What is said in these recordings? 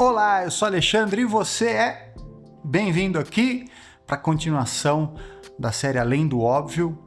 Olá, eu sou Alexandre e você é bem-vindo aqui para a continuação da série Além do Óbvio.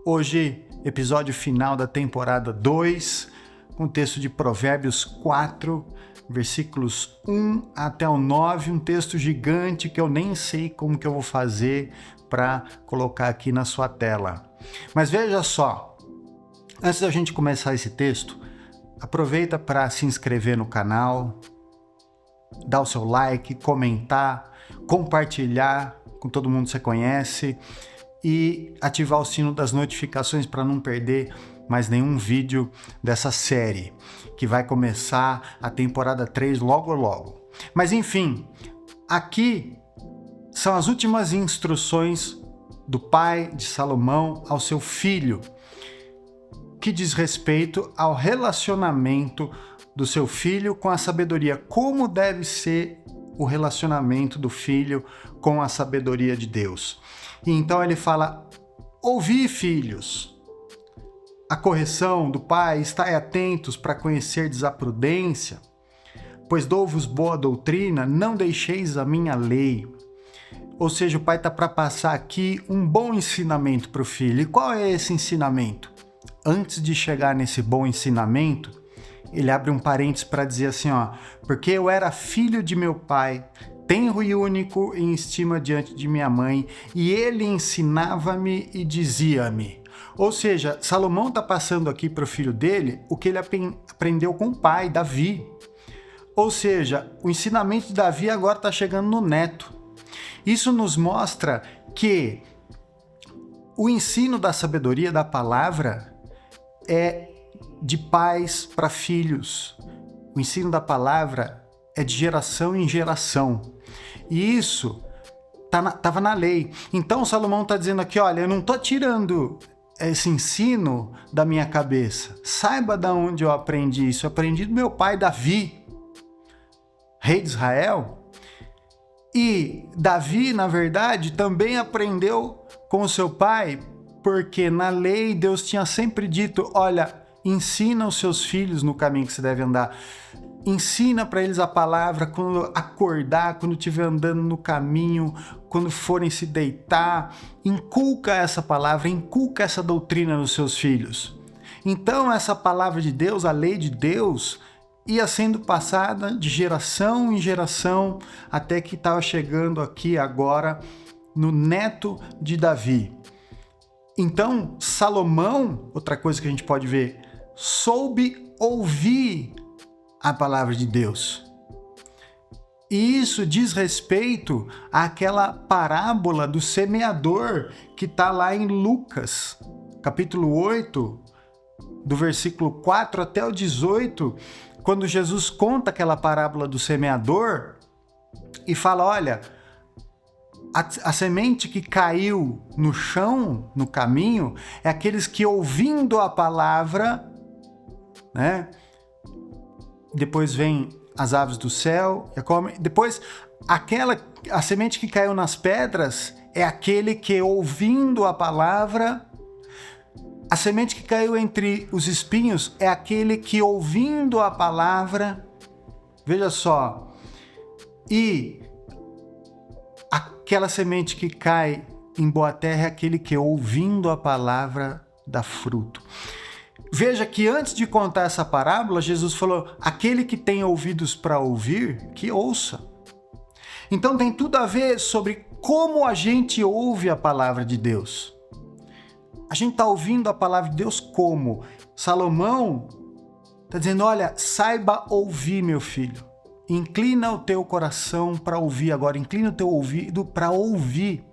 Hoje, episódio final da temporada 2, com o texto de Provérbios 4, versículos 1 até o 9, um texto gigante que eu nem sei como que eu vou fazer para colocar aqui na sua tela. Mas veja só, antes da gente começar esse texto, aproveita para se inscrever no canal, dar o seu like, comentar, compartilhar com todo mundo que você conhece e ativar o sino das notificações para não perder mais nenhum vídeo dessa série, que vai começar a temporada 3 logo logo. Mas enfim, aqui são as últimas instruções do pai de Salomão ao seu filho, que diz respeito ao relacionamento do seu filho com a sabedoria. Como deve ser o relacionamento do filho com a sabedoria de Deus? E então ele fala: ouvi, filhos, a correção do pai, estai atentos para conhecerdes a prudência, pois dou-vos boa doutrina, não deixeis a minha lei. Ou seja, o pai está para passar aqui um bom ensinamento para o filho. E qual é esse ensinamento? Antes de chegar nesse bom ensinamento, ele abre um parênteses para dizer assim, porque eu era filho de meu pai, tenro e único em estima diante de minha mãe, e ele ensinava-me e dizia-me. Ou seja, Salomão está passando aqui para o filho dele o que ele aprendeu com o pai, Davi. Ou seja, o ensinamento de Davi agora está chegando no neto. Isso nos mostra que o ensino da sabedoria da palavra é de pais para filhos. O ensino da palavra é de geração em geração. E isso estava na lei. Então Salomão está dizendo aqui, olha, eu não estou tirando esse ensino da minha cabeça. Saiba de onde eu aprendi isso. Eu aprendi do meu pai Davi, rei de Israel. E Davi, na verdade, também aprendeu com o seu pai, porque na lei Deus tinha sempre dito, olha, ensina os seus filhos no caminho que você deve andar. Ensina para eles a palavra quando acordar, quando estiver andando no caminho, quando forem se deitar. Inculca essa palavra, inculca essa doutrina nos seus filhos. Então essa palavra de Deus, a lei de Deus, ia sendo passada de geração em geração até que estava chegando aqui agora no neto de Davi. Então Salomão, outra coisa que a gente pode ver, soube ouvir a palavra de Deus. E isso diz respeito àquela parábola do semeador que está lá em Lucas, capítulo 8, do versículo 4 até o 18, quando Jesus conta aquela parábola do semeador e fala, olha, a semente que caiu no chão, no caminho, é aqueles que ouvindo a palavra, né? Depois vem as aves do céu, depois a semente que caiu nas pedras é aquele que ouvindo a palavra, a semente que caiu entre os espinhos é aquele que ouvindo a palavra, veja só, e aquela semente que cai em boa terra é aquele que ouvindo a palavra dá fruto. Veja que antes de contar essa parábola, Jesus falou, aquele que tem ouvidos para ouvir, que ouça. Então tem tudo a ver sobre como a gente ouve a palavra de Deus. A gente está ouvindo a palavra de Deus como? Salomão está dizendo, olha, saiba ouvir, meu filho. Inclina o teu coração para ouvir agora, inclina o teu ouvido para ouvir.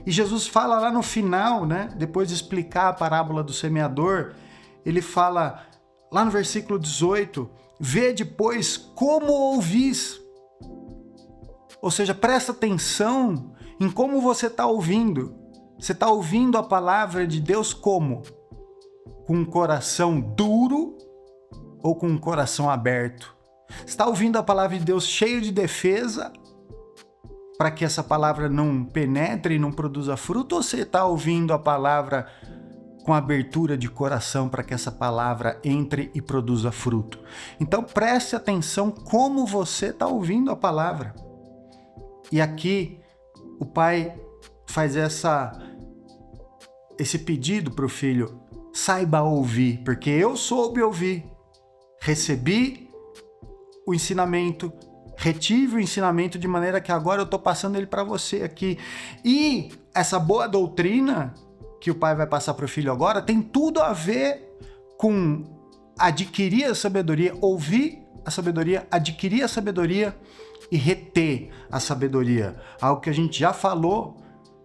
E Jesus fala lá no final, né? Depois de explicar a parábola do semeador, ele fala lá no versículo 18, vê depois como ouvis. Ou seja, presta atenção em como você está ouvindo. Você está ouvindo a palavra de Deus como? Com um coração duro ou com um coração aberto? Você está ouvindo a palavra de Deus cheio de defesa para que essa palavra não penetre e não produza fruto? Ou você está ouvindo a palavra com abertura de coração para que essa palavra entre e produza fruto. Então preste atenção como você está ouvindo a palavra. E aqui o pai faz esse pedido para o filho: saiba ouvir, porque eu soube ouvir, recebi o ensinamento, retive o ensinamento, de maneira que agora eu estou passando ele para você aqui. E essa boa doutrina que o pai vai passar para o filho agora tem tudo a ver com adquirir a sabedoria, ouvir a sabedoria, adquirir a sabedoria e reter a sabedoria. Algo que a gente já falou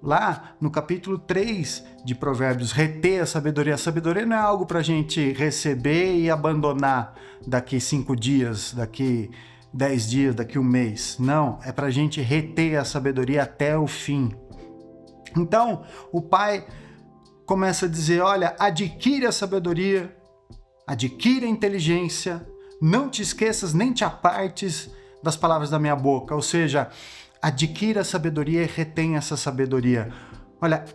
lá no capítulo 3 de Provérbios, reter a sabedoria. A sabedoria não é algo para a gente receber e abandonar daqui 5 dias, daqui 10 dias, daqui 1 mês. Não, é para a gente reter a sabedoria até o fim. Então, o pai começa a dizer: olha, adquire a sabedoria, adquire a inteligência, não te esqueças nem te apartes das palavras da minha boca. Ou seja, adquira a sabedoria e retém essa sabedoria. Olha,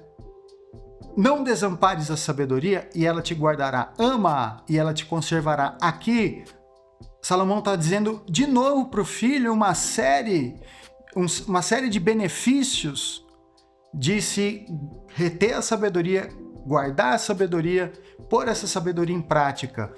não desampares a sabedoria e ela te guardará. Ama-a e ela te conservará. Aqui, Salomão está dizendo de novo para o filho uma série de benefícios de se reter a sabedoria, guardar a sabedoria, pôr essa sabedoria em prática.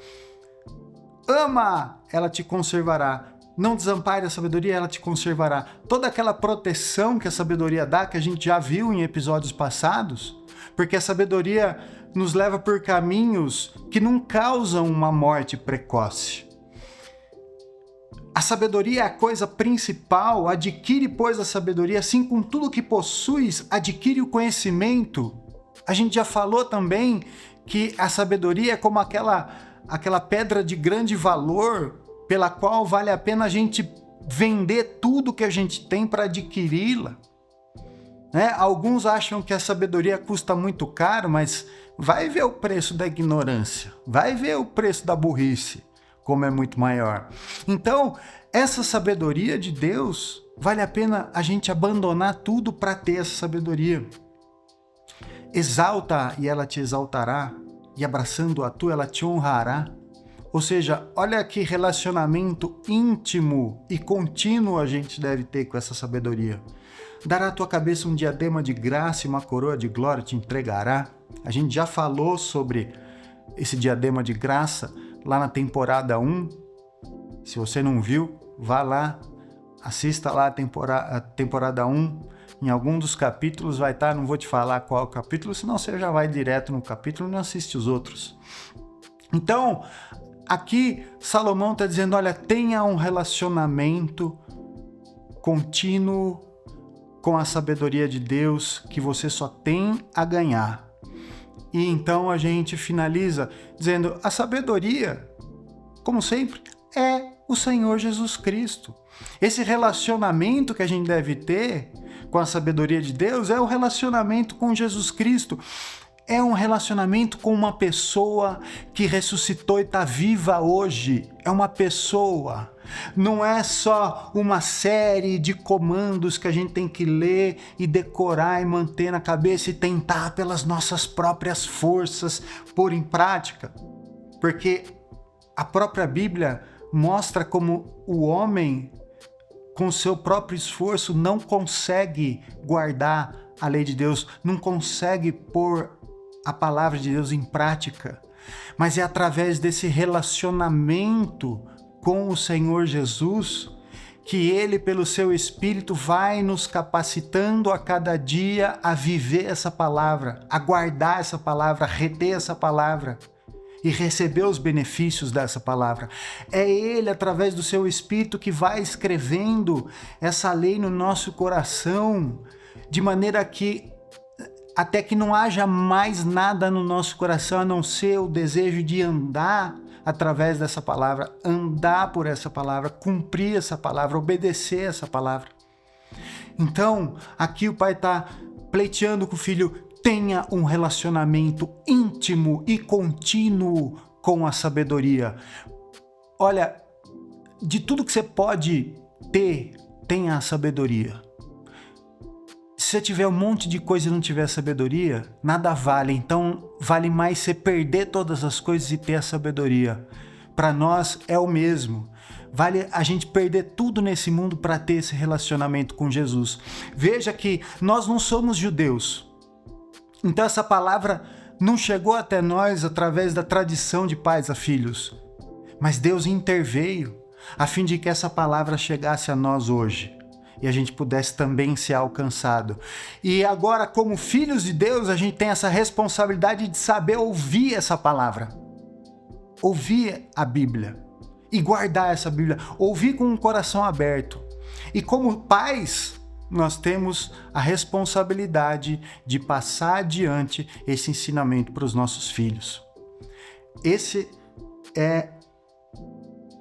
Ama, ela te conservará. Não desampare a sabedoria, ela te conservará. Toda aquela proteção que a sabedoria dá, que a gente já viu em episódios passados, porque a sabedoria nos leva por caminhos que não causam uma morte precoce. A sabedoria é a coisa principal. Adquire, pois, a sabedoria, assim com tudo que possuis, adquire o conhecimento. A gente já falou também que a sabedoria é como aquela pedra de grande valor, pela qual vale a pena a gente vender tudo que a gente tem para adquiri-la. Alguns acham que a sabedoria custa muito caro, mas vai ver o preço da ignorância, vai ver o preço da burrice, como é muito maior. Então, essa sabedoria de Deus, vale a pena a gente abandonar tudo para ter essa sabedoria. Exalta e ela te exaltará, e abraçando a tu, ela te honrará. Ou seja, olha que relacionamento íntimo e contínuo a gente deve ter com essa sabedoria. Dará à tua cabeça um diadema de graça e uma coroa de glória te entregará. A gente já falou sobre esse diadema de graça lá na temporada 1. Se você não viu, vá lá, assista lá a temporada 1. Em algum dos capítulos vai estar, não vou te falar qual capítulo, senão você já vai direto no capítulo e não assiste os outros. Então, aqui Salomão está dizendo: olha, tenha um relacionamento contínuo com a sabedoria de Deus, que você só tem a ganhar. E então a gente finaliza dizendo: a sabedoria, como sempre, é o Senhor Jesus Cristo. Esse relacionamento que a gente deve ter com a sabedoria de Deus é o relacionamento com Jesus Cristo. É um relacionamento com uma pessoa que ressuscitou e está viva hoje. É uma pessoa. Não é só uma série de comandos que a gente tem que ler e decorar e manter na cabeça e tentar pelas nossas próprias forças pôr em prática. Porque a própria Bíblia mostra como o homem, com seu próprio esforço, não consegue guardar a lei de Deus, não consegue pôr a palavra de Deus em prática, mas é através desse relacionamento com o Senhor Jesus que Ele, pelo seu Espírito, vai nos capacitando a cada dia a viver essa palavra, a guardar essa palavra, a reter essa palavra e receber os benefícios dessa palavra. É Ele, através do seu Espírito, que vai escrevendo essa lei no nosso coração, de maneira que até que não haja mais nada no nosso coração a não ser o desejo de andar através dessa palavra, andar por essa palavra, cumprir essa palavra, obedecer essa palavra. Então, aqui o pai está pleiteando com o filho: tenha um relacionamento íntimo e contínuo com a sabedoria. Olha, de tudo que você pode ter, tenha a sabedoria. você tiver um monte de coisa e não tiver sabedoria, nada vale. Então, vale mais você perder todas as coisas e ter a sabedoria. Para nós é o mesmo. Vale a gente perder tudo nesse mundo para ter esse relacionamento com Jesus. Veja que nós não somos judeus. Então essa palavra não chegou até nós através da tradição de pais a filhos. Mas Deus interveio a fim de que essa palavra chegasse a nós hoje. E a gente pudesse também ser alcançado. E agora, como filhos de Deus, a gente tem essa responsabilidade de saber ouvir essa palavra. Ouvir a Bíblia. E guardar essa Bíblia. Ouvir com um coração aberto. E como pais, nós temos a responsabilidade de passar adiante esse ensinamento para os nossos filhos. Esse é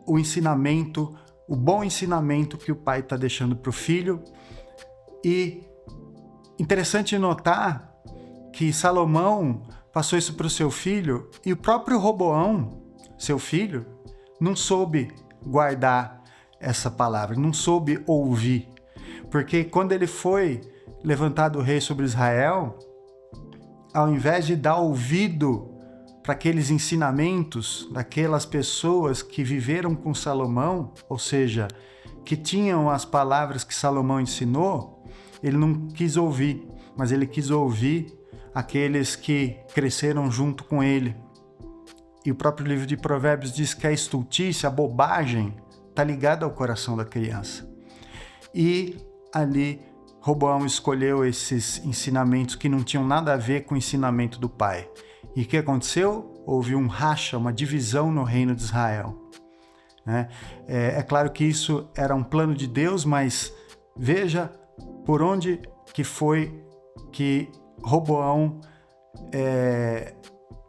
o ensinamento, o bom ensinamento que o pai está deixando para o filho. E interessante notar que Salomão passou isso para o seu filho e o próprio Roboão, seu filho, não soube guardar essa palavra, não soube ouvir. Porque quando ele foi levantado rei sobre Israel, ao invés de dar ouvido para aqueles ensinamentos daquelas pessoas que viveram com Salomão, ou seja, que tinham as palavras que Salomão ensinou, ele não quis ouvir, mas ele quis ouvir aqueles que cresceram junto com ele. E o próprio livro de Provérbios diz que a estultícia, a bobagem, está ligada ao coração da criança. E ali Roboão escolheu esses ensinamentos que não tinham nada a ver com o ensinamento do pai. E o que aconteceu? Houve um racha, uma divisão no reino de Israel. É claro que isso era um plano de Deus, mas veja por onde que foi que Roboão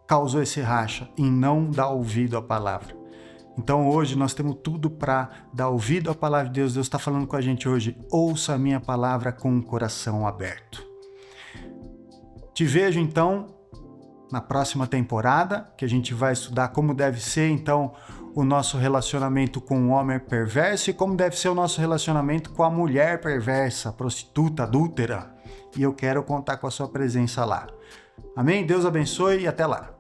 causou esse racha, em não dar ouvido à palavra. Então hoje nós temos tudo para dar ouvido à palavra de Deus. Deus está falando com a gente hoje. Ouça a minha palavra com o coração aberto. Te vejo então na próxima temporada, que a gente vai estudar como deve ser então o nosso relacionamento com o homem perverso e como deve ser o nosso relacionamento com a mulher perversa, prostituta, adúltera. E eu quero contar com a sua presença lá. Amém? Deus abençoe e até lá.